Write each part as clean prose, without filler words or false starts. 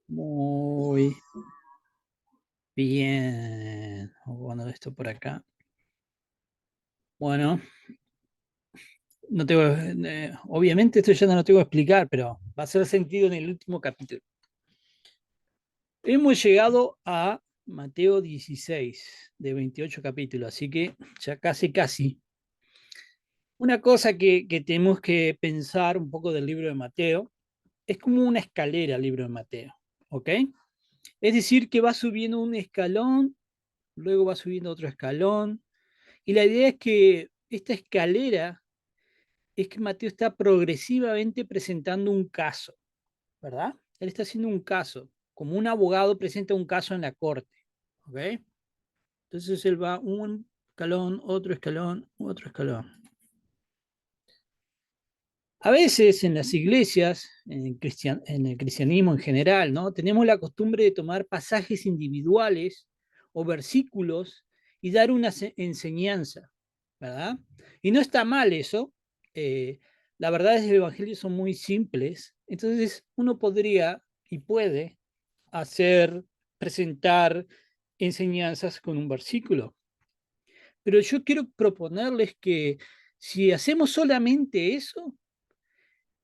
Muy bien. Bueno, esto por acá. Bueno, no tengo, obviamente esto ya no lo tengo que explicar, pero va a hacer sentido en el último capítulo. Hemos llegado a Mateo 16, de 28 capítulos, así que ya casi. Una cosa que tenemos que pensar un poco del libro de Mateo, es como una escalera el libro de Mateo, ¿ok? Es decir, que va subiendo un escalón, luego va subiendo otro escalón, y la idea es que esta escalera es que Mateo está progresivamente presentando un caso, ¿verdad? Él está haciendo un caso, como un abogado presenta un caso en la corte, ¿ok? Entonces él va un escalón, otro escalón, otro escalón. A veces en las iglesias, en el cristianismo en general, ¿no? Tenemos la costumbre de tomar pasajes individuales o versículos y dar una enseñanza, ¿verdad? Y no está mal eso. Las verdades del Evangelio son muy simples. Entonces uno podría y puede hacer, presentar enseñanzas con un versículo. Pero yo quiero proponerles que si hacemos solamente eso,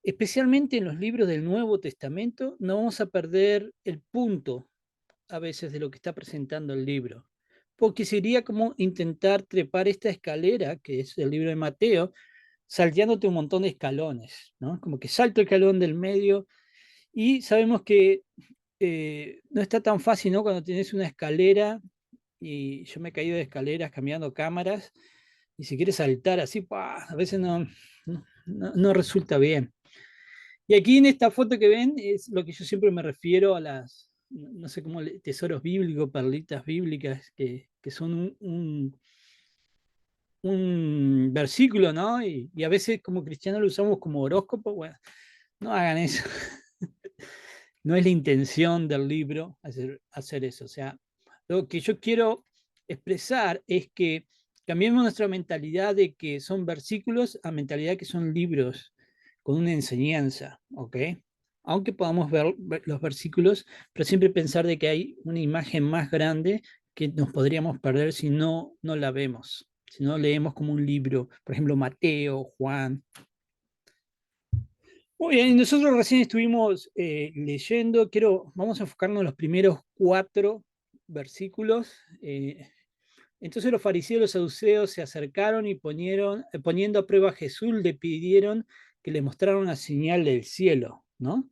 especialmente en los libros del Nuevo Testamento, no vamos a perder el punto a veces de lo que está presentando el libro, porque sería como intentar trepar esta escalera, que es el libro de Mateo, salteándote un montón de escalones, ¿no? Como que salto el escalón del medio y sabemos que no está tan fácil, ¿no? Cuando tienes una escalera, y yo me he caído de escaleras cambiando cámaras, y si quieres saltar así, ¡pah! A veces no resulta bien. Y aquí en esta foto que ven es lo que yo siempre me refiero a las, no sé cómo, tesoros bíblicos, perlitas bíblicas, que son un versículo, ¿no? Y a veces como cristianos lo usamos como horóscopo. Bueno, no hagan eso. No es la intención del libro hacer eso. O sea, lo que yo quiero expresar es que cambiemos nuestra mentalidad de que son versículos a mentalidad que son libros con una enseñanza, ¿ok? Aunque podamos ver los versículos, pero siempre pensar de que hay una imagen más grande que nos podríamos perder si no la vemos, si no leemos como un libro, por ejemplo, Mateo, Juan. Muy bien, nosotros recién estuvimos leyendo, vamos a enfocarnos en los primeros 4 versículos. Entonces los fariseos y los saduceos se acercaron y poniendo a prueba a Jesús, le pidieron que le mostrara una señal del cielo, ¿no?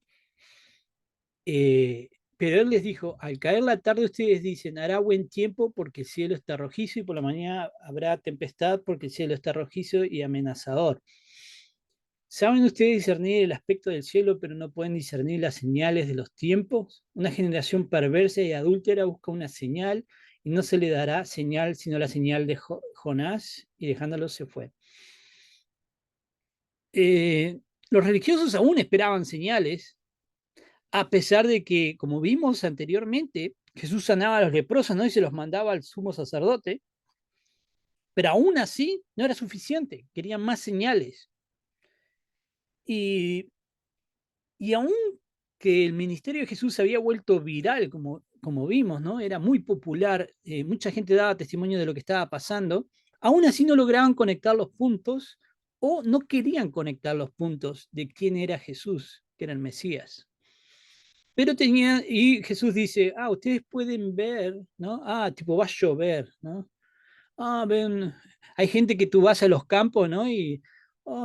Eh, pero él les dijo, al caer la tarde ustedes dicen, hará buen tiempo porque el cielo está rojizo y por la mañana habrá tempestad porque el cielo está rojizo y amenazador. ¿Saben ustedes discernir el aspecto del cielo, pero no pueden discernir las señales de los tiempos? Una generación perversa y adúltera busca una señal y no se le dará señal sino la señal de Jonás, y dejándolo se fue. Eh, los religiosos aún esperaban señales, a pesar de que, como vimos anteriormente, Jesús sanaba a los leprosos, ¿no? Y se los mandaba al sumo sacerdote, pero aún así no era suficiente, querían más señales. Y Y aún que el ministerio de Jesús se había vuelto viral, como vimos, ¿no? Era muy popular, mucha gente daba testimonio de lo que estaba pasando, aún así no lograban conectar los puntos o no querían conectar los puntos de quién era Jesús, que era el Mesías. Pero y Jesús dice, ustedes pueden ver, ¿no? Tipo, va a llover, ¿no? Ven, hay gente que tú vas a los campos, ¿no? Y,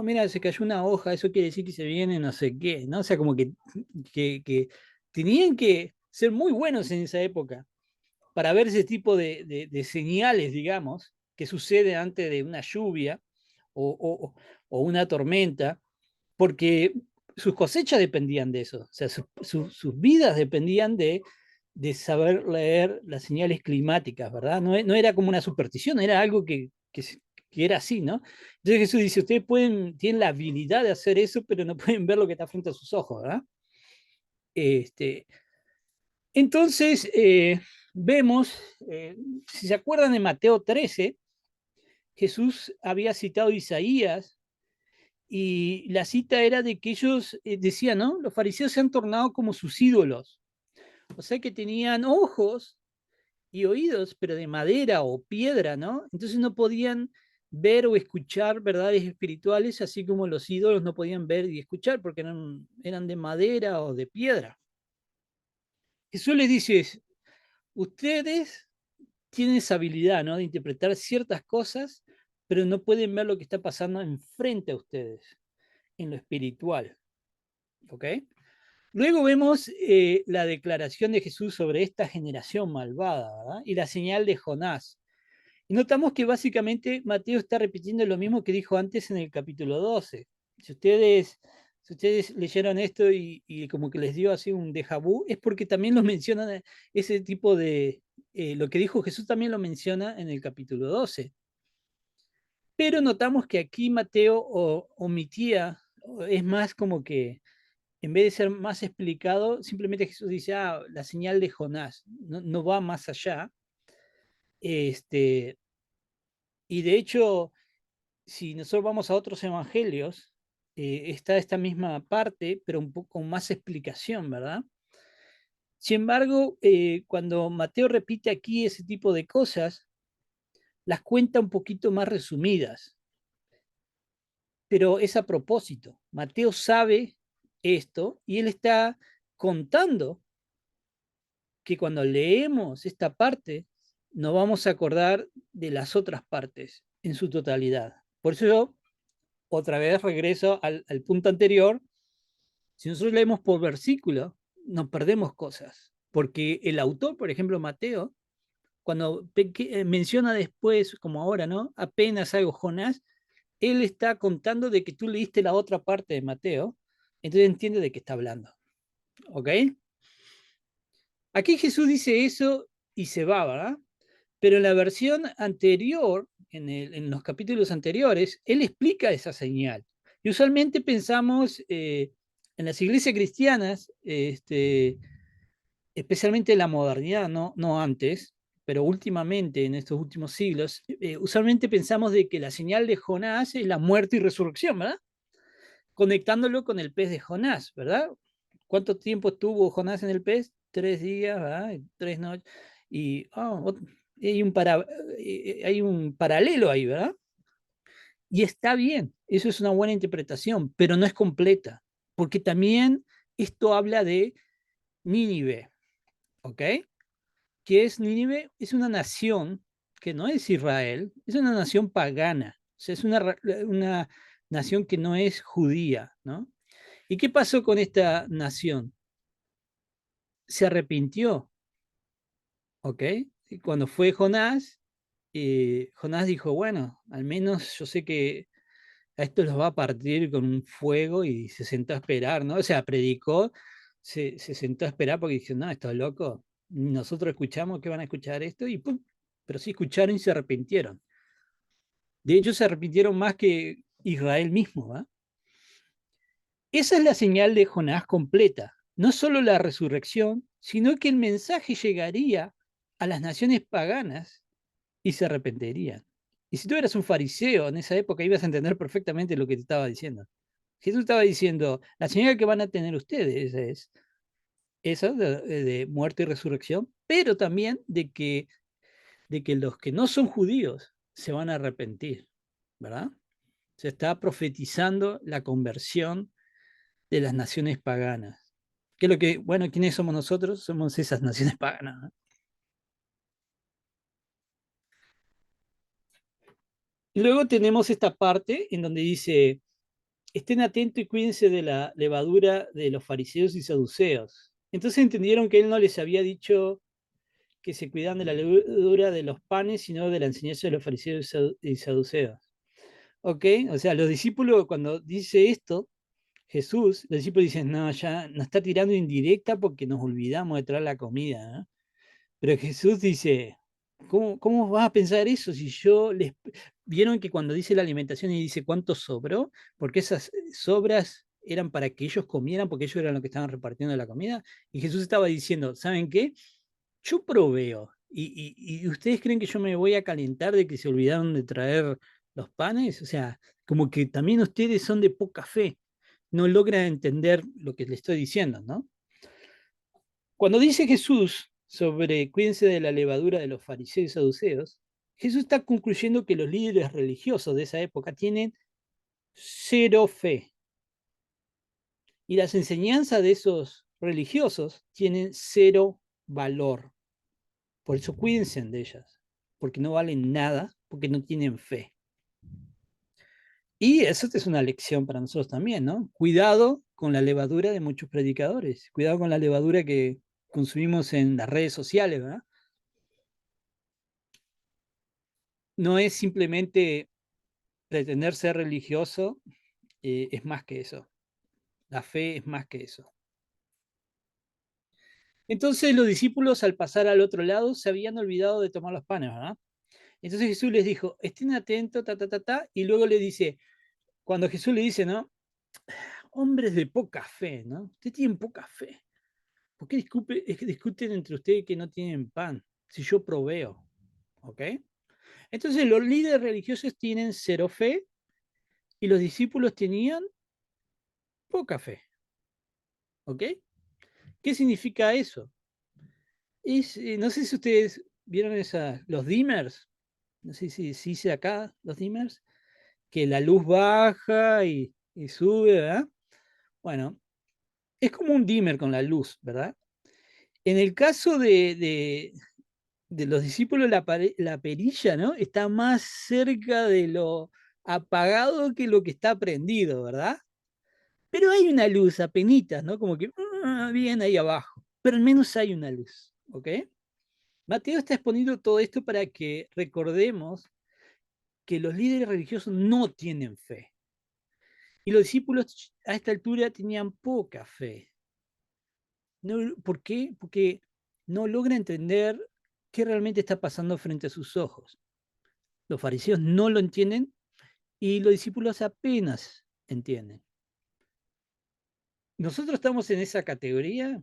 mira, se cayó una hoja, eso quiere decir que se viene no sé qué, ¿no? O sea, como que tenían que ser muy buenos en esa época para ver ese tipo de señales, digamos, que sucede antes de una lluvia o una tormenta, porque sus cosechas dependían de eso, o sea, sus vidas dependían de saber leer las señales climáticas, ¿verdad? No era como una superstición, era algo que era así, ¿no? Entonces Jesús dice, ustedes tienen la habilidad de hacer eso, pero no pueden ver lo que está frente a sus ojos, ¿verdad? Este, entonces, vemos, si se acuerdan de Mateo 13, Jesús había citado Isaías y la cita era de que ellos decían, ¿no? Los fariseos se han tornado como sus ídolos. O sea que tenían ojos y oídos, pero de madera o piedra, ¿no? Entonces no podían ver o escuchar verdades espirituales, así como los ídolos no podían ver y escuchar porque eran de madera o de piedra. Jesús les dice, ustedes tienen esa habilidad, ¿no? De interpretar ciertas cosas, pero no pueden ver lo que está pasando enfrente a ustedes, en lo espiritual, ¿ok? Luego vemos la declaración de Jesús sobre esta generación malvada, ¿verdad? Y la señal de Jonás. Y notamos que básicamente Mateo está repitiendo lo mismo que dijo antes en el capítulo 12. Si ustedes, si ustedes leyeron esto y como que les dio así un déjà vu, es porque también lo mencionan ese tipo de... lo que dijo Jesús también lo menciona en el capítulo 12. Pero notamos que aquí Mateo omitía, es más como que en vez de ser más explicado, simplemente Jesús dice, ah, la señal de Jonás, no, no va más allá. Este, y de hecho, si nosotros vamos a otros evangelios, está esta misma parte, pero un poco con más explicación, ¿verdad? Sin embargo, cuando Mateo repite aquí ese tipo de cosas, las cuenta un poquito más resumidas, pero es a propósito. Mateo sabe esto y él está contando que cuando leemos esta parte, nos vamos a acordar de las otras partes en su totalidad. Por eso yo otra vez regreso al punto anterior. Si nosotros leemos por versículo, nos perdemos cosas, porque el autor, por ejemplo, Mateo, cuando menciona después, como ahora, ¿no? Apenas algo Jonás, él está contando de que tú leíste la otra parte de Mateo, entonces entiende de qué está hablando, ¿ok? Aquí Jesús dice eso y se va, ¿verdad? Pero en la versión anterior, en los capítulos anteriores, él explica esa señal. Y usualmente pensamos en las iglesias cristianas, especialmente en la modernidad, no antes, pero últimamente, en estos últimos siglos, usualmente pensamos de que la señal de Jonás es la muerte y resurrección, ¿verdad? Conectándolo con el pez de Jonás, ¿verdad? ¿Cuánto tiempo estuvo Jonás en el pez? 3 días, ¿verdad? 3 noches. Y hay un paralelo ahí, ¿verdad? Y está bien, eso es una buena interpretación, pero no es completa, porque también esto habla de Nínive, ¿ok? ¿Qué es Nínive? Es una nación que no es Israel, es una nación pagana, o sea, es una nación que no es judía, ¿no? ¿Y qué pasó con esta nación? Se arrepintió, ¿ok? Y cuando fue Jonás, Jonás dijo, bueno, al menos yo sé que a esto los va a partir con un fuego y se sentó a esperar, ¿no? O sea, predicó, se sentó a esperar porque dijo, no, esto es loco, nosotros escuchamos que van a escuchar esto y pum, pero sí escucharon y se arrepintieron. De hecho, se arrepintieron más que Israel mismo, ¿va? Esa es la señal de Jonás completa, no solo la resurrección, sino que el mensaje llegaría a las naciones paganas y se arrepentirían. Y si tú eras un fariseo en esa época, ibas a entender perfectamente lo que te estaba diciendo. Jesús estaba diciendo, la señal que van a tener ustedes es esa de muerte y resurrección, pero también de que los que no son judíos se van a arrepentir, ¿verdad? Se está profetizando la conversión de las naciones paganas. ¿Qué es lo que, bueno, quiénes somos nosotros? Somos esas naciones paganas, ¿no? Y luego tenemos esta parte en donde dice, estén atentos y cuídense de la levadura de los fariseos y saduceos. Entonces entendieron que él no les había dicho que se cuidan de la levadura de los panes, sino de la enseñanza de los fariseos y saduceos. ¿Ok? O sea, los discípulos, cuando dice esto, Jesús, los discípulos dicen, no, ya nos está tirando indirecta porque nos olvidamos de traer la comida, ¿no? Pero Jesús dice, ¿cómo vas a pensar eso si yo les... Vieron que cuando dice la alimentación y dice cuánto sobró, porque esas sobras eran para que ellos comieran, porque ellos eran los que estaban repartiendo la comida, y Jesús estaba diciendo, ¿saben qué? Yo proveo, y ustedes creen que yo me voy a calentar de que se olvidaron de traer los panes, o sea, como que también ustedes son de poca fe, no logran entender lo que les estoy diciendo, ¿no? Cuando dice Jesús sobre cuídense de la levadura de los fariseos y saduceos, Jesús está concluyendo que los líderes religiosos de esa época tienen cero fe. Y las enseñanzas de esos religiosos tienen cero valor. Por eso cuídense de ellas, porque no valen nada, porque no tienen fe. Y eso es una lección para nosotros también, ¿no? Cuidado con la levadura de muchos predicadores, cuidado con la levadura que consumimos en las redes sociales, ¿verdad? No es simplemente pretender ser religioso, es más que eso. La fe es más que eso. Entonces los discípulos al pasar al otro lado se habían olvidado de tomar los panes, ¿verdad? Entonces Jesús les dijo, estén atentos, ta, ta, ta, ta, y luego le dice, cuando Jesús le dice, ¿no? Hombres de poca fe, ¿no? Ustedes tienen poca fe. ¿Por qué discuten entre ustedes que no tienen pan? Si yo proveo, ¿ok? Entonces los líderes religiosos tienen cero fe y los discípulos tenían poca fe, ¿ok? ¿Qué significa eso? No sé si ustedes vieron los dimmers, no sé si dice acá los dimmers, que la luz baja y sube, ¿verdad? Bueno, es como un dimmer con la luz, ¿verdad? En el caso de los discípulos, la perilla, ¿no? Está más cerca de lo apagado que lo que está prendido, ¿verdad? Pero hay una luz, apenitas, ¿no? Como que bien ahí abajo, pero al menos hay una luz, ¿ok? Mateo está exponiendo todo esto para que recordemos que los líderes religiosos no tienen fe. Y los discípulos a esta altura tenían poca fe. No, ¿por qué? Porque no logra entender qué realmente está pasando frente a sus ojos. Los fariseos no lo entienden y los discípulos apenas entienden. ¿Nosotros estamos en esa categoría?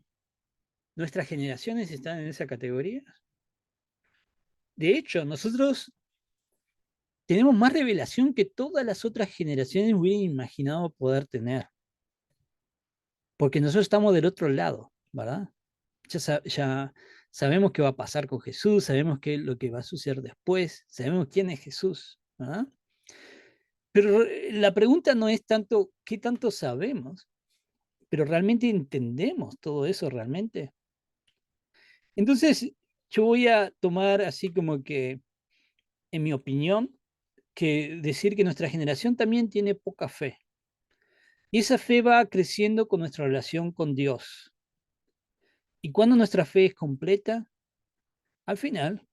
¿Nuestras generaciones están en esa categoría? De hecho, nosotros tenemos más revelación que todas las otras generaciones hubieran imaginado poder tener. Porque nosotros estamos del otro lado, ¿verdad? Ya sabemos qué va a pasar con Jesús, sabemos qué es lo que va a suceder después, sabemos quién es Jesús, ¿verdad? Pero la pregunta no es tanto qué tanto sabemos, pero realmente entendemos todo eso realmente. Entonces, yo voy a tomar así como que, en mi opinión, que decir que nuestra generación también tiene poca fe. Y esa fe va creciendo con nuestra relación con Dios. Y cuando nuestra fe es completa, al final,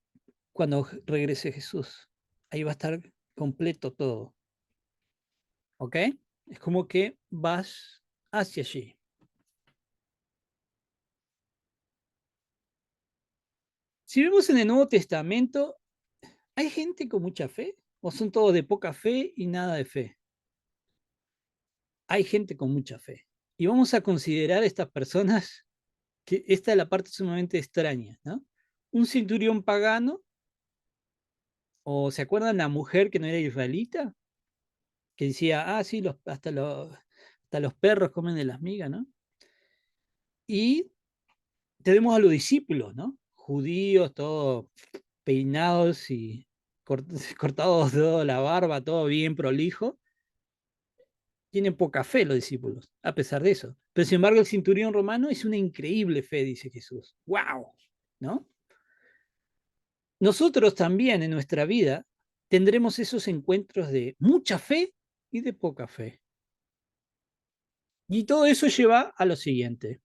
cuando regrese Jesús, ahí va a estar completo todo. ¿Ok? Es como que vas hacia allí. Si vemos en el Nuevo Testamento, ¿hay gente con mucha fe? ¿O son todos de poca fe y nada de fe? Hay gente con mucha fe. Y vamos a considerar a estas personas, que esta es la parte sumamente extraña, ¿no? Un centurión pagano, o ¿se acuerdan la mujer que no era israelita? Que decía, ah, sí, hasta los perros comen de las migas, ¿no? Y tenemos a los discípulos, ¿no? Judíos, todos peinados y cortados toda la barba, todo bien prolijo. Tienen poca fe los discípulos, a pesar de eso. Pero sin embargo, el centurión romano es una increíble fe, dice Jesús. ¡Wow! ¿No? Nosotros también en nuestra vida tendremos esos encuentros de mucha fe y de poca fe. Y todo eso lleva a lo siguiente.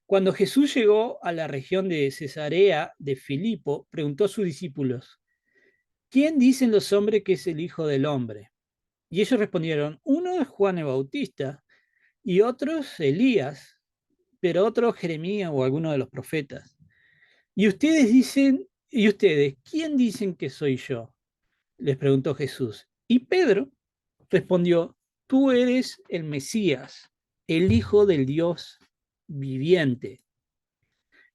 Cuando Jesús llegó a la región de Cesarea de Filipo, preguntó a sus discípulos, ¿quién dicen los hombres que es el Hijo del Hombre? Y ellos respondieron, uno es Juan el Bautista y otros Elías, pero otro Jeremías o alguno de los profetas. ¿Y ustedes, quién dicen que soy yo? Les preguntó Jesús. Y Pedro respondió, tú eres el Mesías, el Hijo del Dios viviente.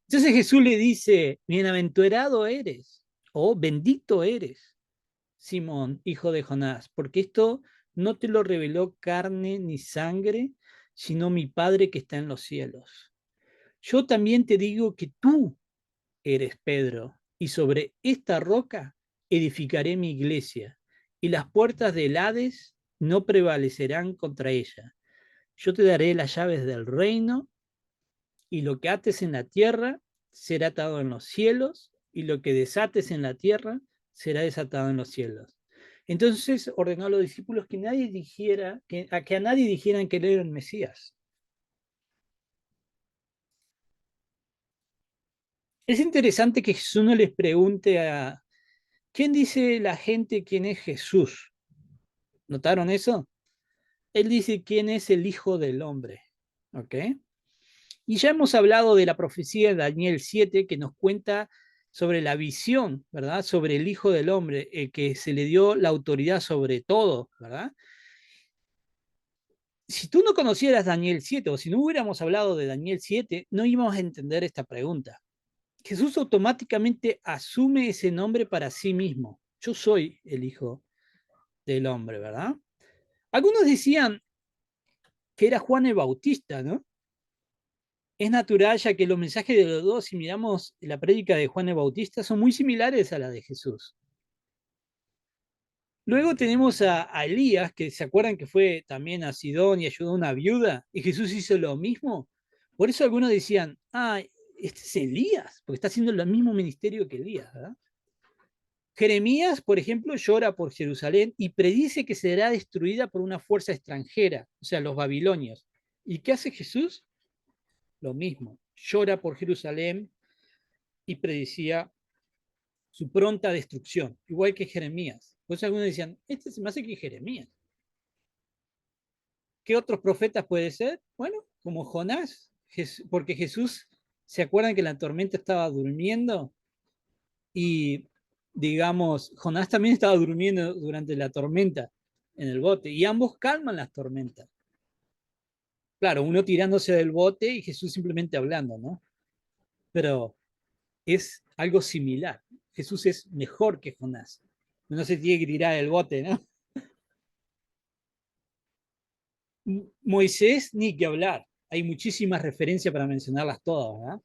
Entonces Jesús le dice, bienaventurado eres, o bendito eres, Simón, hijo de Jonás, porque esto no te lo reveló carne ni sangre, sino mi Padre que está en los cielos. yo también te digo que tú eres Pedro, y sobre esta roca edificaré mi iglesia, y las puertas del Hades no prevalecerán contra ella. Yo te daré las llaves del reino, y lo que ates en la tierra será atado en los cielos, y lo que desates en la tierra será desatado en los cielos. Entonces ordenó a los discípulos que nadie dijera, que a nadie dijeran que él era el Mesías. Es interesante que Jesús no les pregunte a quién dice la gente quién es Jesús. ¿Notaron eso? Él dice quién es el Hijo del Hombre. ¿Ok? Y ya hemos hablado de la profecía de Daniel 7 que nos cuenta sobre la visión, ¿verdad? Sobre el Hijo del Hombre, que se le dio la autoridad sobre todo, ¿verdad? Si tú no conocieras Daniel 7 o si no hubiéramos hablado de Daniel 7, no íbamos a entender esta pregunta. Jesús automáticamente asume ese nombre para sí mismo. Yo soy el Hijo del Hombre, ¿verdad? Algunos decían que era Juan el Bautista, ¿no? Es natural ya que los mensajes de los dos, si miramos la prédica de Juan el Bautista, son muy similares a la de Jesús. Luego tenemos a Elías, que se acuerdan que fue también a Sidón y ayudó a una viuda, y Jesús hizo lo mismo. Por eso algunos decían, ah, este es Elías, porque está haciendo el mismo ministerio que Elías, ¿verdad? Jeremías, por ejemplo, llora por Jerusalén y predice que será destruida por una fuerza extranjera, o sea, los babilonios. ¿Y qué hace Jesús? Lo mismo, llora por Jerusalén y predicía su pronta destrucción, igual que Jeremías. Pues algunos decían, este se me hace que es Jeremías. ¿Qué otros profetas puede ser? Bueno, como Jonás, porque Jesús, ¿se acuerdan que la tormenta estaba durmiendo? Y, digamos, Jonás también estaba durmiendo durante la tormenta en el bote, y ambos calman las tormentas. Claro, uno tirándose del bote y Jesús simplemente hablando, ¿no? Pero es algo similar. Jesús es mejor que Jonás. No se tiene que tirar del bote, ¿no? Moisés, ni que hablar. Hay muchísimas referencias para mencionarlas todas, ¿verdad?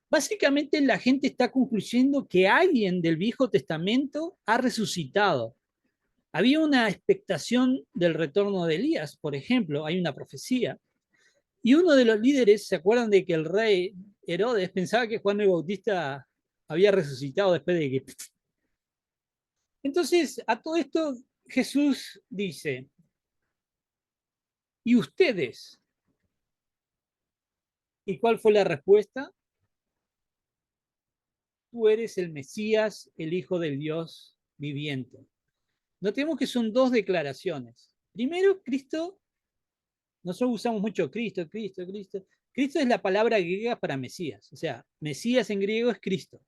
Básicamente la gente está concluyendo que alguien del Viejo Testamento ha resucitado. Había una expectación del retorno de Elías, por ejemplo, hay una profecía. Y uno de los líderes, ¿se acuerdan de que el rey Herodes pensaba que Juan el Bautista había resucitado después de que... Entonces, a todo esto Jesús dice, ¿y ustedes? ¿Y cuál fue la respuesta? Tú eres el Mesías, el Hijo del Dios viviente. Notemos que son dos declaraciones. Primero, Cristo, nosotros usamos mucho Cristo, Cristo, Cristo. Cristo es la palabra griega para Mesías. O sea, Mesías en griego es Cristo.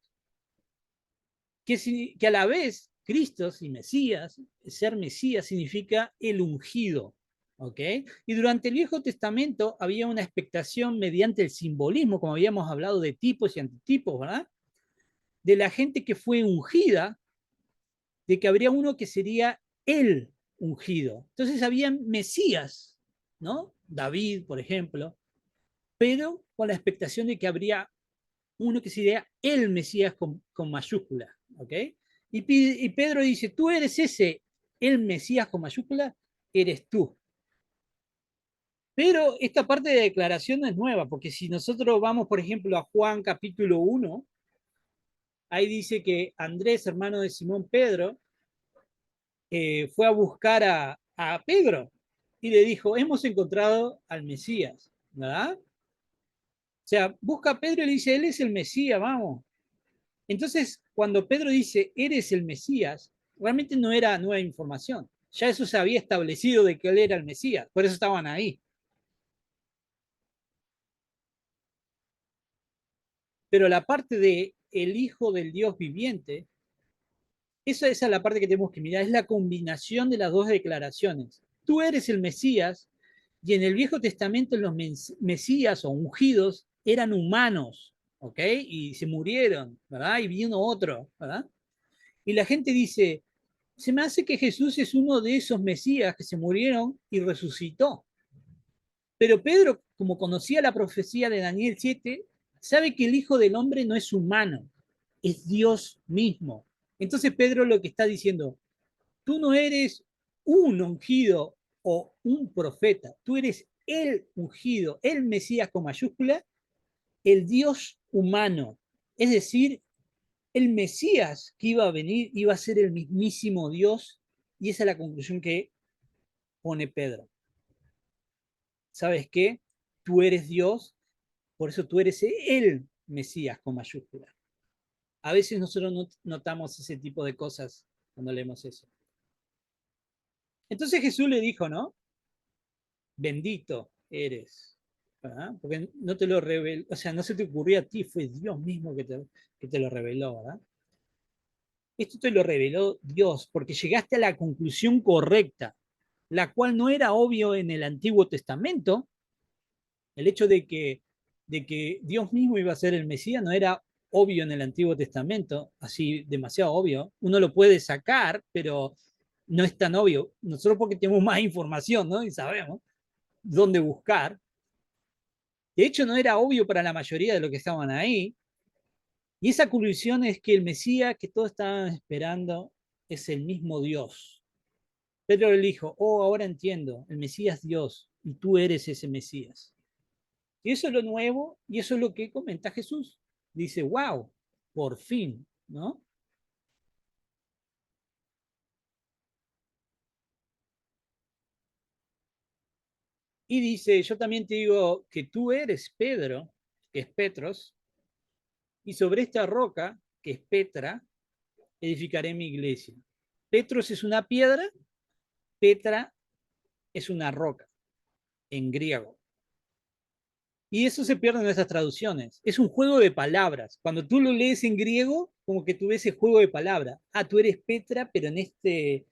Que a la vez, Cristo y Mesías, ser Mesías significa el ungido. ¿Ok? Y durante el Viejo Testamento había una expectación mediante el simbolismo, como habíamos hablado de tipos y antitipos, ¿verdad? De la gente que fue ungida, de que habría uno que sería el ungido. Entonces había Mesías, ¿no? David, por ejemplo, pero con la expectación de que habría uno que sería el Mesías con mayúscula, ¿ok? Y Pedro dice, tú eres ese, el Mesías con mayúscula, eres tú. Pero esta parte de declaración no es nueva, porque si nosotros vamos, por ejemplo, a Juan capítulo 1, ahí dice que Andrés, hermano de Simón Pedro, fue a buscar a Pedro y le dijo, hemos encontrado al Mesías, ¿verdad? O sea, busca a Pedro y le dice, él es el Mesías, vamos. Entonces, cuando Pedro dice, eres el Mesías, realmente no era nueva información. Ya eso se había establecido de que él era el Mesías, por eso estaban ahí. Pero la parte de el Hijo del Dios viviente, esa es la parte que tenemos que mirar, es la combinación de las dos declaraciones. Tú eres el Mesías, y en el Viejo Testamento los Mesías o ungidos eran humanos, ¿ok? Y se murieron, ¿verdad? Y vino otro, ¿verdad? Y la gente dice, se me hace que Jesús es uno de esos Mesías que se murieron y resucitó. Pero Pedro como conocía la profecía de Daniel 7, sabe que el Hijo del Hombre no es humano, es Dios mismo. Entonces Pedro lo que está diciendo, tú no eres un ungido o un profeta, tú eres el ungido, el Mesías con mayúscula, el Dios humano. Es decir, el Mesías que iba a venir iba a ser el mismísimo Dios, y esa es la conclusión que pone Pedro. ¿Sabes qué? Tú eres Dios, por eso tú eres el Mesías con mayúscula. A veces nosotros no notamos ese tipo de cosas cuando leemos eso. Entonces Jesús le dijo, ¿no? Bendito eres. ¿Verdad? Porque no te lo reveló, o sea, no se te ocurrió a ti, fue Dios mismo que te lo reveló, ¿verdad? Esto te lo reveló Dios porque llegaste a la conclusión correcta, la cual no era obvio en el Antiguo Testamento. El hecho de que Dios mismo iba a ser el Mesías no era obvio en el Antiguo Testamento, así demasiado obvio. Uno lo puede sacar, pero no es tan obvio. Nosotros porque tenemos más información, ¿no? Y sabemos dónde buscar. De hecho, no era obvio para la mayoría de los que estaban ahí. Y esa conclusión es que el Mesías que todos estaban esperando es el mismo Dios. Pedro le dijo, oh, ahora entiendo, el Mesías es Dios y tú eres ese Mesías. Y eso es lo nuevo y eso es lo que comenta Jesús. Dice, wow, por fin, ¿no? Y dice, yo también te digo que tú eres Pedro, que es Petros, y sobre esta roca, que es Petra, edificaré mi iglesia. Petros es una piedra, Petra es una roca, en griego. Y eso se pierde en esas traducciones. Es un juego de palabras. Cuando tú lo lees en griego, como que tú ves ese juego de palabras. Ah, tú eres Petra, pero en este.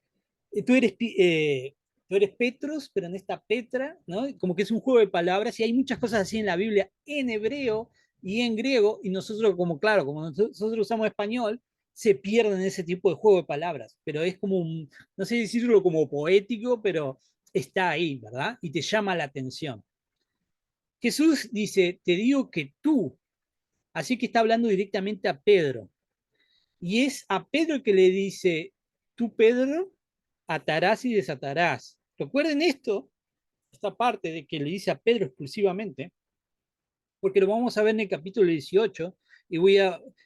Tú eres, tú eres Petros, pero en esta Petra, ¿no? Como que es un juego de palabras. Y hay muchas cosas así en la Biblia, en hebreo y en griego. Y nosotros, como claro, como nosotros usamos español, se pierden ese tipo de juego de palabras. Pero es como un. No sé decirlo como poético, pero está ahí, ¿verdad? Y te llama la atención. Jesús dice, te digo que tú, así que está hablando directamente a Pedro. Y es a Pedro que le dice, tú Pedro, atarás y desatarás. Recuerden esto, esta parte de que le dice a Pedro exclusivamente, porque lo vamos a ver en el capítulo 18, y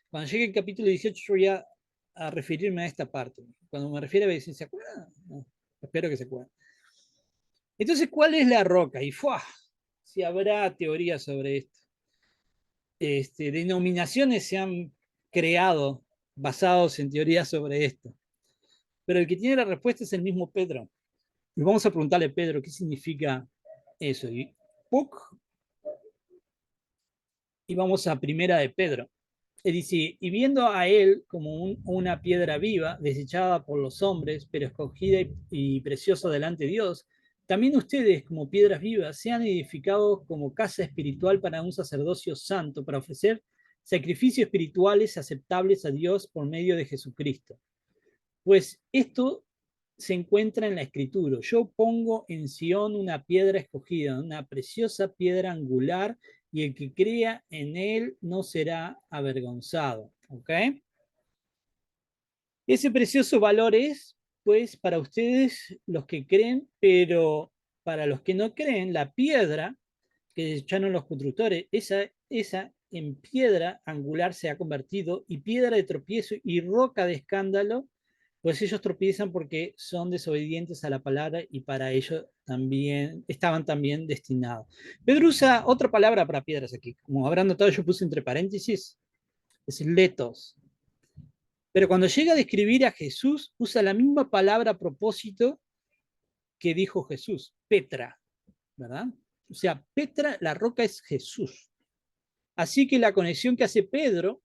cuando llegue el capítulo 18, yo voy a referirme a esta parte. Cuando me refiero a decir, ¿se acuerdan? No, espero que se acuerden. Entonces, ¿cuál es la roca? Y ¡fua! Si habrá teorías sobre esto. Denominaciones se han creado basados en teorías sobre esto. Pero el que tiene la respuesta es el mismo Pedro. Y vamos a preguntarle a Pedro qué significa eso. Y vamos a primera de Pedro. Él dice, y viendo a él como una piedra viva, desechada por los hombres, pero escogida y preciosa delante de Dios, también ustedes, como piedras vivas, sean edificados como casa espiritual para un sacerdocio santo, para ofrecer sacrificios espirituales aceptables a Dios por medio de Jesucristo. Pues esto se encuentra en la escritura. Yo pongo en Sión una piedra escogida, una preciosa piedra angular, y el que crea en él no será avergonzado. ¿Ok? Ese precioso valor es, pues, para ustedes los que creen, pero para los que no creen, la piedra que desecharon los constructores, esa en piedra angular se ha convertido, y piedra de tropiezo y roca de escándalo, pues ellos tropiezan porque son desobedientes a la palabra y para ello también estaban también destinados. Pedro usa otra palabra para piedras aquí. Como habrán notado, yo puse entre paréntesis, es letos. Pero cuando llega a describir a Jesús, usa la misma palabra a propósito que dijo Jesús, Petra, ¿verdad? O sea, Petra, la roca es Jesús. Así que la conexión que hace Pedro,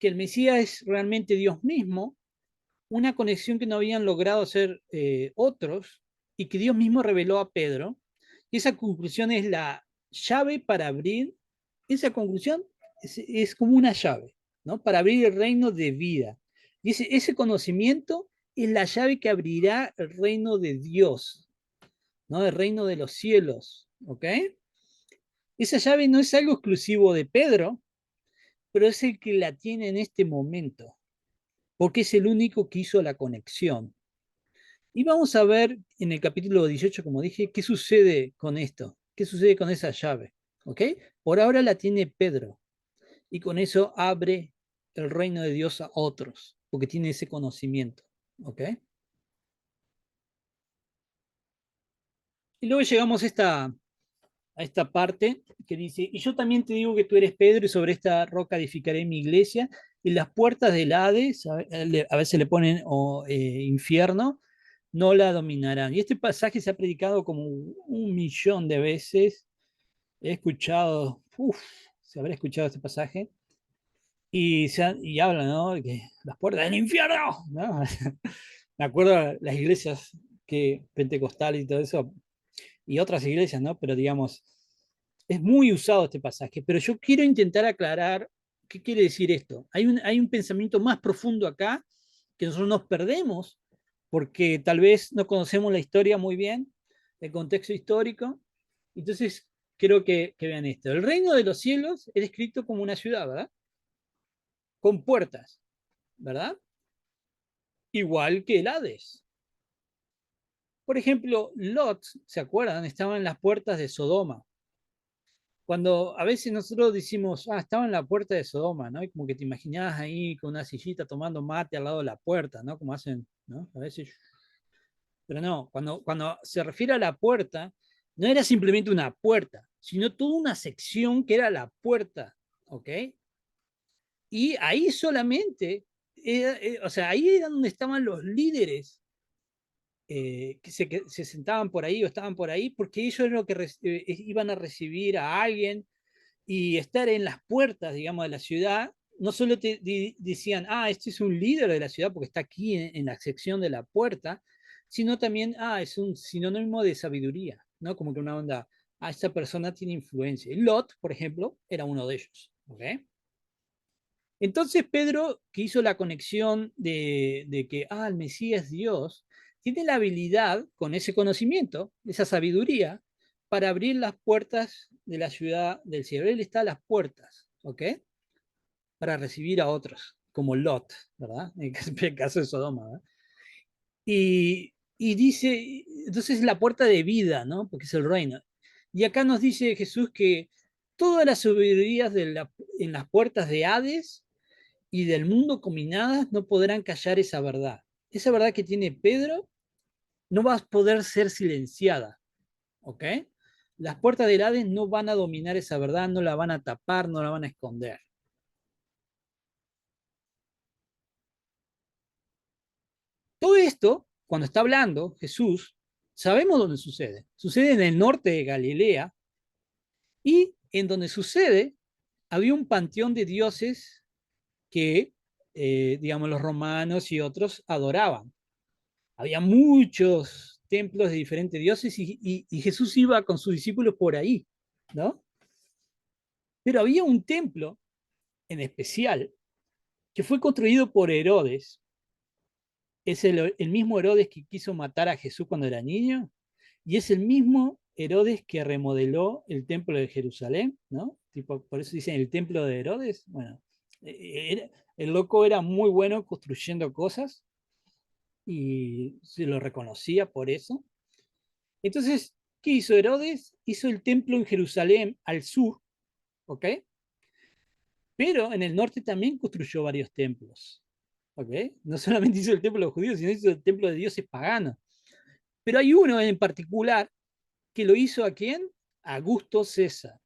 que el Mesías es realmente Dios mismo, una conexión que no habían logrado hacer otros y que Dios mismo reveló a Pedro. Y esa conclusión es la llave para abrir, esa conclusión es como una llave, ¿no? Para abrir el reino de vida. Y ese conocimiento es la llave que abrirá el reino de Dios, ¿no? El reino de los cielos, ¿ok? Esa llave no es algo exclusivo de Pedro, pero es el que la tiene en este momento, porque es el único que hizo la conexión. Y vamos a ver en el capítulo 18, como dije, qué sucede con esto, qué sucede con esa llave. ¿Ok? Por ahora la tiene Pedro, y con eso abre el reino de Dios a otros, porque tiene ese conocimiento. ¿Ok? Y luego llegamos a esta parte que dice, y yo también te digo que tú eres Pedro y sobre esta roca edificaré mi iglesia y las puertas del Hades, a veces le ponen infierno, no la dominarán. Y este pasaje se ha predicado como 1 millón de veces. He escuchado, se habrá escuchado este pasaje y habla, ¿no? De que las puertas del infierno, ¿no? Me acuerdo de las iglesias que pentecostales y todo eso, y otras iglesias, ¿no? Pero digamos, es muy usado este pasaje, pero yo quiero intentar aclarar qué quiere decir esto. Hay un pensamiento más profundo acá que nosotros nos perdemos porque tal vez no conocemos la historia muy bien, el contexto histórico. Entonces, quiero que vean esto. El reino de los cielos es descrito como una ciudad, ¿verdad? Con puertas, ¿verdad? Igual que el Hades. Por ejemplo, Lot, ¿se acuerdan? Estaba en las puertas de Sodoma. Cuando a veces nosotros decimos, estaba en la puerta de Sodoma, ¿no? Y como que te imaginabas ahí con una sillita tomando mate al lado de la puerta, ¿no? Como hacen, ¿no? A veces. Pero no, cuando se refiere a la puerta, no era simplemente una puerta, sino toda una sección que era la puerta, ¿ok? Y ahí solamente, o sea, ahí era donde estaban los líderes que se sentaban por ahí o estaban por ahí, porque ellos eran los que iban a recibir a alguien y estar en las puertas, digamos, de la ciudad. No solo te decían, este es un líder de la ciudad porque está aquí en la sección de la puerta, sino también, es un sinónimo de sabiduría, ¿no? Como que una onda, esta persona tiene influencia. Y Lot, por ejemplo, era uno de ellos, ¿ok? Entonces Pedro, que hizo la conexión de que, el Mesías es Dios, tiene la habilidad, con ese conocimiento, esa sabiduría, para abrir las puertas de la ciudad del cielo. Él está a las puertas, ¿ok? Para recibir a otros, como Lot, ¿verdad? En el caso de Sodoma, ¿verdad? Y dice, entonces es la puerta de vida, ¿no? Porque es el reino. Y acá nos dice Jesús que todas las sabidurías en las puertas de Hades y del mundo combinadas no podrán callar esa verdad. Esa verdad que tiene Pedro no va a poder ser silenciada, ¿ok? Las puertas del Hades no van a dominar esa verdad, no la van a tapar, no la van a esconder. Todo esto, cuando está hablando Jesús, sabemos dónde sucede. Sucede en el norte de Galilea y en donde sucede había un panteón de dioses que, digamos, los romanos y otros adoraban. Había muchos templos de diferentes dioses y Jesús iba con sus discípulos por ahí, ¿no? Pero había un templo en especial que fue construido por Herodes. Es el mismo Herodes que quiso matar a Jesús cuando era niño y es el mismo Herodes que remodeló el templo de Jerusalén, ¿no? Tipo, por eso dicen el templo de Herodes. Bueno, el loco era muy bueno construyendo cosas y se lo reconocía por eso. Entonces, ¿qué hizo Herodes? Hizo el templo en Jerusalén al sur, ¿ok? Pero en el norte también construyó varios templos, ¿ok? No solamente hizo el templo de los judíos, sino hizo el templo de dioses paganos. Pero hay uno en particular que lo hizo ¿a quién? A Augusto César.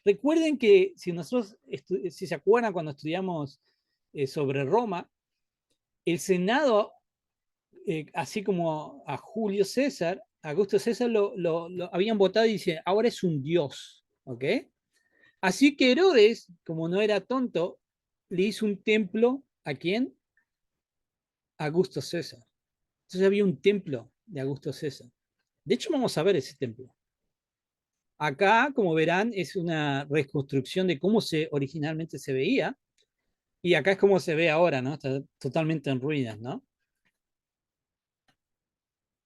Recuerden que si nosotros, si se acuerdan cuando estudiamos sobre Roma, el Senado, así como a Julio César, a Augusto César lo habían votado y dice, ahora es un dios, ¿ok? Así que Herodes, como no era tonto, le hizo un templo ¿a quién? A Augusto César. Entonces había un templo de Augusto César. De hecho, vamos a ver ese templo. Acá, como verán, es una reconstrucción de cómo originalmente se veía, y acá es como se ve ahora, ¿no? Está totalmente en ruinas, ¿no?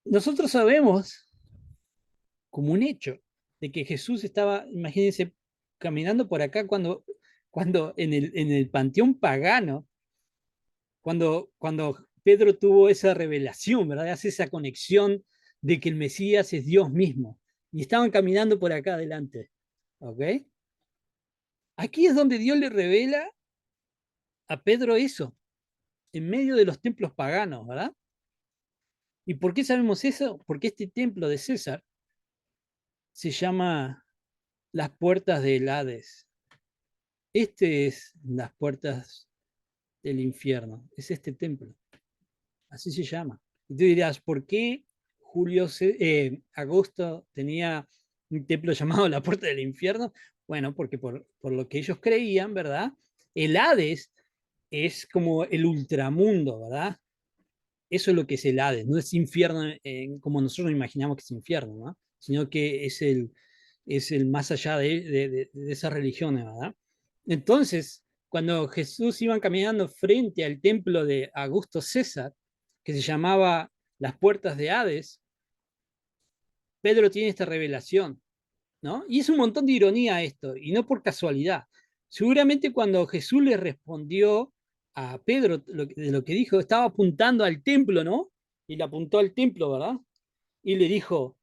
Nosotros sabemos, como un hecho, de que Jesús estaba, imagínense, caminando por acá cuando en el panteón pagano, cuando Pedro tuvo esa revelación, ¿verdad? Hace esa conexión de que el Mesías es Dios mismo. Y estaban caminando por acá adelante. ¿Ok? Aquí es donde Dios le revela a Pedro eso, en medio de los templos paganos, ¿verdad? ¿Y por qué sabemos eso? Porque este templo de César se llama las puertas del Hades. Este es las puertas del infierno, es este templo, así se llama. Y tú dirás, ¿por qué Augusto tenía un templo llamado la puerta del infierno? Bueno, porque por lo que ellos creían, ¿verdad? El Hades es como el ultramundo, ¿verdad? Eso es lo que es el Hades, no es infierno como nosotros imaginamos que es infierno, ¿no? Sino que es el más allá de esas religiones, ¿verdad? Entonces, cuando Jesús iba caminando frente al templo de Augusto César, que se llamaba las puertas de Hades, Pedro tiene esta revelación, ¿no? Y es un montón de ironía esto, y no por casualidad. Seguramente cuando Jesús le respondió a Pedro de lo que dijo, estaba apuntando al templo, ¿no? Y le apuntó al templo, ¿verdad? Y le dijo,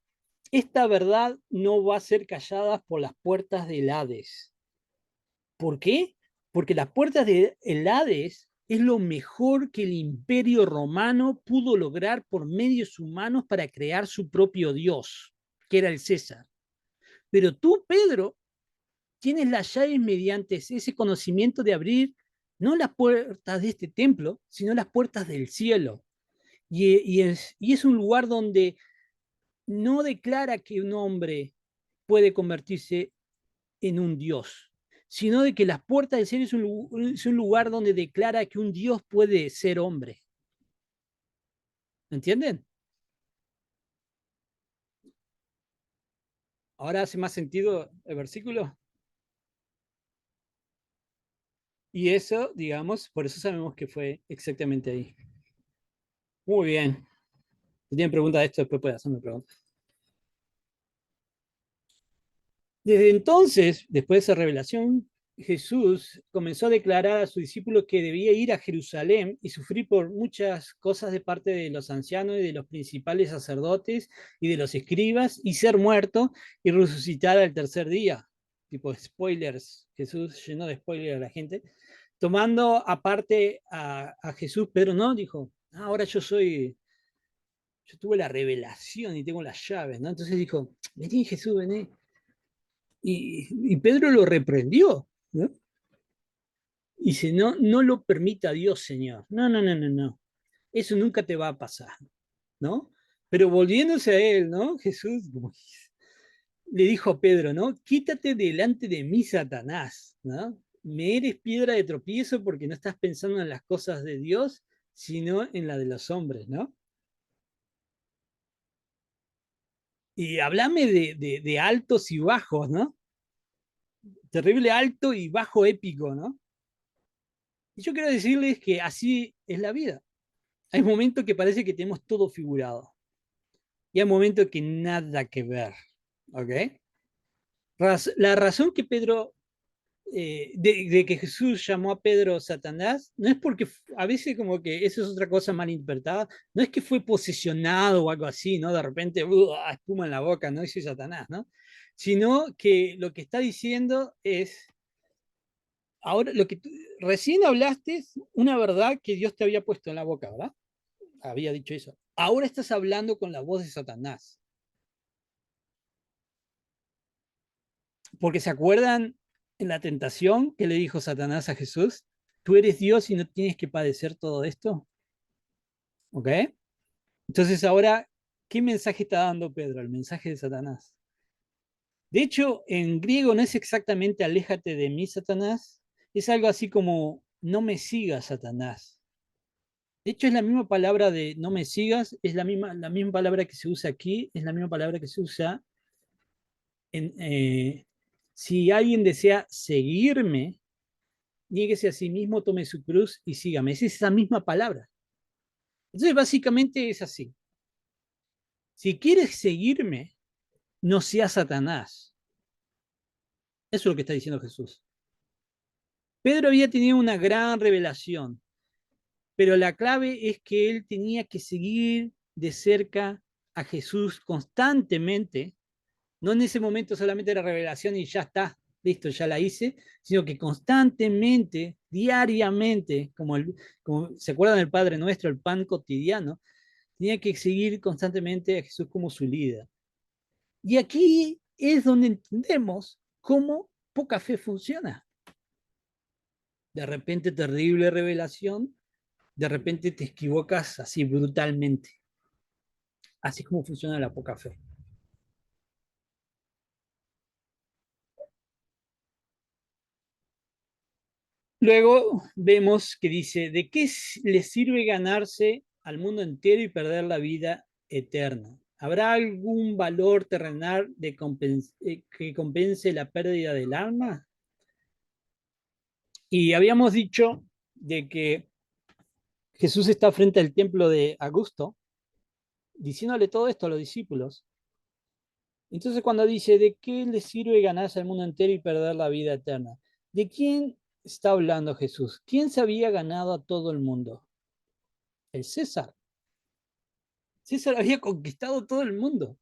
esta verdad no va a ser callada por las puertas del Hades. ¿Por qué? Porque las puertas del Hades es lo mejor que el imperio romano pudo lograr por medios humanos para crear su propio dios, que era el César. Pero tú, Pedro, tienes las llaves mediante ese conocimiento de abrir no las puertas de este templo, sino las puertas del cielo. Y es un lugar donde no declara que un hombre puede convertirse en un dios, sino de que las puertas del cielo es un lugar donde declara que un dios puede ser hombre. ¿Entienden? Ahora hace más sentido el versículo. Y eso, digamos, por eso sabemos que fue exactamente ahí. Muy bien. Si tienen preguntas de esto, después pueden hacerme preguntas. Desde entonces, después de esa revelación, Jesús comenzó a declarar a sus discípulos que debía ir a Jerusalén y sufrir por muchas cosas de parte de los ancianos y de los principales sacerdotes y de los escribas y ser muerto y resucitar al tercer día. Tipo spoilers, Jesús llenó de spoilers a la gente. Tomando aparte a Jesús, Pedro no, dijo, ahora yo tuve la revelación y tengo las llaves, ¿no? Entonces dijo, vení Jesús, vení. Y Pedro lo reprendió, ¿no? Y dice, no, no lo permita Dios, Señor. No, no, no, no, no. Eso nunca te va a pasar, ¿no? Pero volviéndose a él, ¿no? Jesús le dijo a Pedro, ¿no? Quítate delante de mí, Satanás, ¿no? Me eres piedra de tropiezo porque no estás pensando en las cosas de Dios, sino en la de los hombres, ¿no? Y hablame de altos y bajos, ¿no? Terrible alto y bajo épico, ¿no? Y yo quiero decirles que así es la vida. Hay momentos que parece que tenemos todo figurado y hay momentos que nada que ver. ¿Ok? La razón que Pedro, de que Jesús llamó a Pedro Satanás, no es porque a veces como que eso es otra cosa mal interpretada, no es que fue posesionado o algo así, ¿no? De repente, espuma en la boca, no dice Satanás, ¿no? Sino que lo que está diciendo es, ahora, recién hablaste una verdad que Dios te había puesto en la boca, ¿verdad? Había dicho eso. Ahora estás hablando con la voz de Satanás. Porque se acuerdan en la tentación que le dijo Satanás a Jesús, tú eres Dios y no tienes que padecer todo esto. ¿Ok? Entonces ahora, ¿qué mensaje está dando Pedro? El mensaje de Satanás. De hecho, en griego no es exactamente aléjate de mí, Satanás. Es algo así como no me sigas, Satanás. De hecho, es la misma palabra de no me sigas, es la misma palabra que se usa aquí, es la misma palabra que se usa en, si alguien desea seguirme, niéguese a sí mismo, tome su cruz y sígame. Es esa misma palabra. Entonces, básicamente es así. Si quieres seguirme, no seas Satanás. Eso es lo que está diciendo Jesús. Pedro había tenido una gran revelación, pero la clave es que él tenía que seguir de cerca a Jesús constantemente. No en ese momento solamente la revelación y ya está, listo, ya la hice, sino que constantemente, diariamente, como se acuerdan del Padre Nuestro, el pan cotidiano, tenía que seguir constantemente a Jesús como su líder. Y aquí es donde entendemos cómo poca fe funciona. De repente terrible revelación, de repente te equivocas así brutalmente. Así es como funciona la poca fe. Luego vemos que dice, ¿de qué le sirve ganarse al mundo entero y perder la vida eterna? ¿Habrá algún valor terrenal que compense la pérdida del alma? Y habíamos dicho de que Jesús está frente al templo de Augusto, diciéndole todo esto a los discípulos. Entonces cuando dice, ¿de qué le sirve ganarse al mundo entero y perder la vida eterna? ¿De quién está hablando Jesús? ¿Quién se había ganado a todo el mundo? El César. César había conquistado todo el mundo.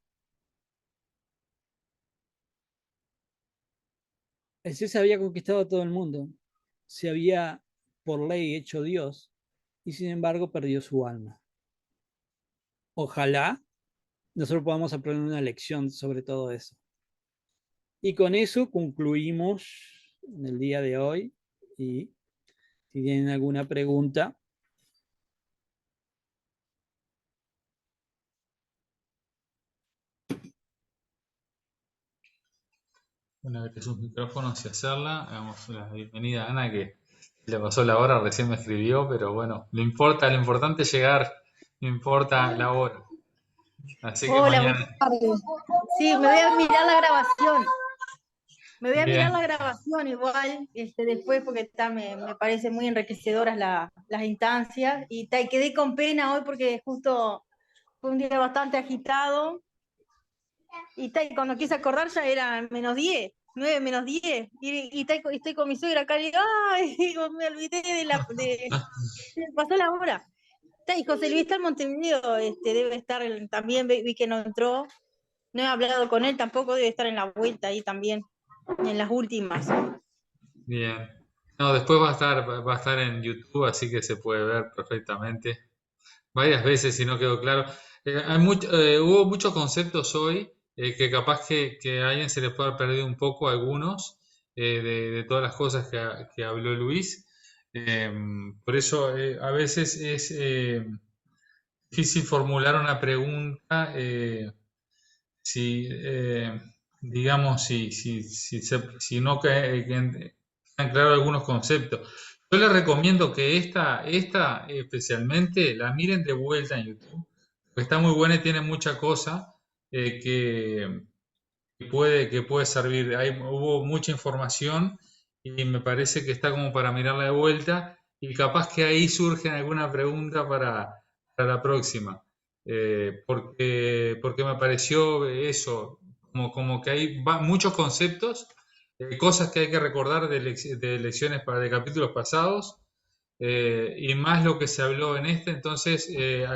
El César había conquistado a todo el mundo. Se había por ley hecho Dios y sin embargo perdió su alma. Ojalá nosotros podamos aprender una lección sobre todo eso. Y con eso concluimos en el día de hoy. Y si tienen alguna pregunta. Bueno, abrir sus micrófonos y hacerla. Damos la bienvenida a Ana, que le pasó la hora, recién me escribió, pero bueno, lo importante es llegar, no importa la hora. Así que Hola, buenas mañana. tardes. Sí, me voy a mirar la grabación. Me voy a mirar la Bien, grabación igual, después, porque me parece muy enriquecedoras las instancias. Y quedé con pena hoy porque justo fue un día bastante agitado. Y cuando quise acordar ya era -10, 9 menos 10. Estoy con mi suegra acá y digo, ¡ay! Digo, me olvidé pasó la hora. Y José Luis está en Montevideo, debe estar, también vi que no entró. No he hablado con él, tampoco debe estar en la vuelta ahí también, en las últimas. bien. No, después va a estar en YouTube, así que se puede ver perfectamente. Varias veces, si no quedó claro. Hubo muchos conceptos hoy que capaz que a alguien se le puede haber perdido un poco algunos de todas las cosas que habló Luis. Eh, por eso a veces es difícil formular una pregunta si, digamos, si no quedan claros algunos conceptos. Yo les recomiendo que esta especialmente la miren de vuelta en YouTube, porque está muy buena y tiene mucha cosa que puede servir. Hubo mucha información y me parece que está como para mirarla de vuelta y capaz que ahí surge alguna pregunta para la próxima. Porque me pareció eso, como que hay muchos conceptos, cosas que hay que recordar de lecciones de capítulos pasados, y más lo que se habló en este, entonces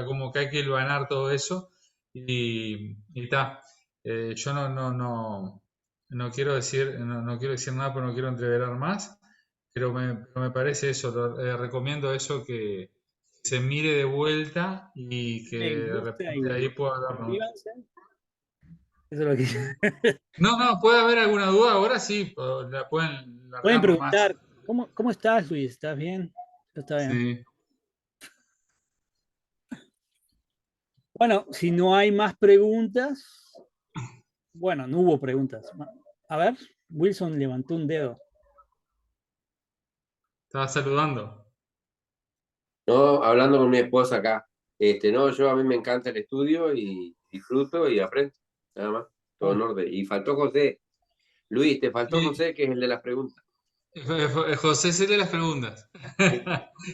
como que hay que hilvanar todo eso y ta. Yo no quiero decir, no quiero decir nada, pero no quiero entreverar más, pero me parece eso, recomiendo eso que se mire de vuelta y que Me de gusta repente y ahí pueda darnos. suscríbanse. Eso es lo que No, puede haber alguna duda, ahora sí, la pueden pueden largar nomás. preguntar. ¿Cómo estás, Luis? ¿Estás bien? Está bien. Sí. Bueno, si no hay más preguntas, bueno, no hubo preguntas. A ver, Wilson levantó un dedo. Estaba saludando. No, hablando con mi esposa acá. No, yo a mí me encanta el estudio y disfruto y aprendo. Nada más, todo en Bueno, orden. Y faltó José. Luis, te faltó Y José, que es el de las preguntas. José, se lee las preguntas.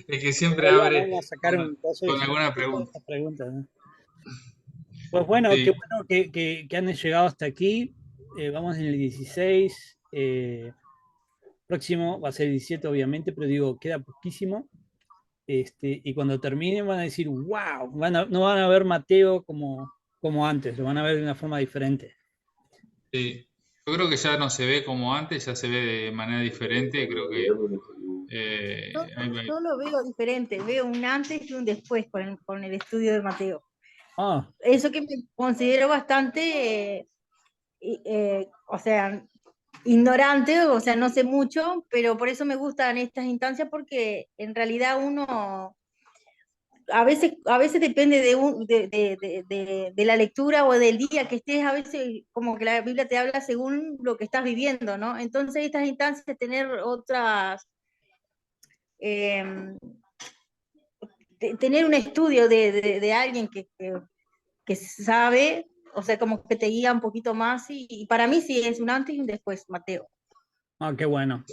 El que siempre ahí abre vamos a sacar con, un caso y con sacar alguna todas pregunta. estas preguntas, ¿no? Pues bueno, qué Sí, bueno que han llegado hasta aquí. Vamos en el 16. próximo va a ser el 17, obviamente, pero digo, queda poquísimo. Y cuando terminen van a decir, wow, no van a ver Mateo como antes, lo van a ver de una forma diferente. Sí. Yo creo que ya no se ve como antes, ya se ve de manera diferente. Creo que Yo lo veo diferente, veo un antes y un después con el estudio de Mateo. Ah, Eso que me considero bastante, o sea, ignorante, o sea, no sé mucho, pero por eso me gustan estas instancias porque en realidad uno a veces depende de la lectura o del día que estés, a veces como que la Biblia te habla según lo que estás viviendo, ¿no? Entonces estas instancias, tener otras, eh, tener un estudio de alguien que sabe, o sea, como que te guía un poquito más y para mí sí es un antes y un después, Mateo. qué bueno.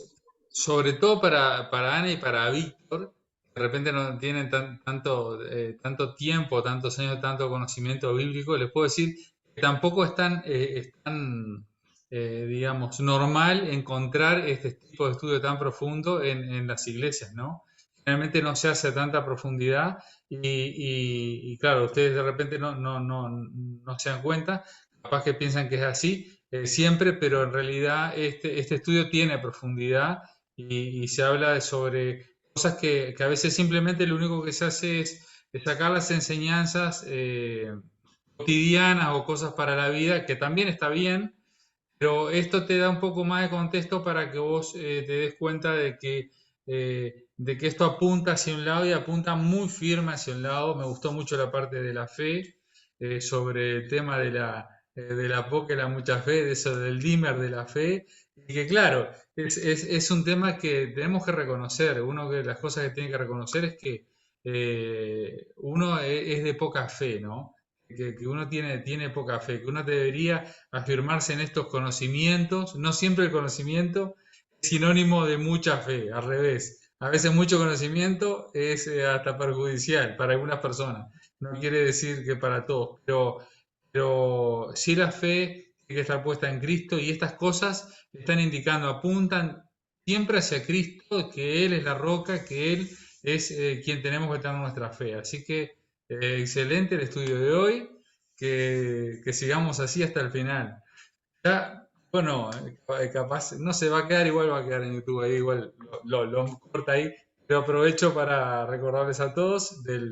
sobre todo para Ana y para Víctor, de repente no tienen tanto tiempo, tantos años, tanto conocimiento bíblico, les puedo decir que tampoco digamos, normal encontrar este tipo de estudio tan profundo en las iglesias, ¿no? Generalmente no se hace a tanta profundidad y claro, ustedes de repente no se dan cuenta, capaz que piensan que es así siempre, pero en realidad este estudio tiene profundidad y se habla sobre cosas que a veces simplemente lo único que se hace es sacar las enseñanzas cotidianas o cosas para la vida, que también está bien, pero esto te da un poco más de contexto para que vos te des cuenta de que esto apunta hacia un lado y apunta muy firme hacia un lado. Me gustó mucho la parte de la fe, sobre el tema de la poca y la mucha fe, de eso del dimmer de la fe. Y que claro, es un tema que tenemos que reconocer. Uno de las cosas que tiene que reconocer es que uno es de poca fe, ¿no? Que uno tiene poca fe, que uno debería afirmarse en estos conocimientos. No siempre el conocimiento es sinónimo de mucha fe, al revés. A veces mucho conocimiento es hasta perjudicial para algunas personas. No quiere decir que para todos, pero sí la fe tiene que estar puesta en Cristo y estas cosas están indicando, apuntan siempre hacia Cristo, que Él es la roca, que Él es quien tenemos que tener nuestra fe. Así que excelente el estudio de hoy, que sigamos así hasta el final. Ya, bueno, capaz, no se va a quedar igual, va a quedar en YouTube ahí, igual lo corta ahí, pero aprovecho para recordarles a todos del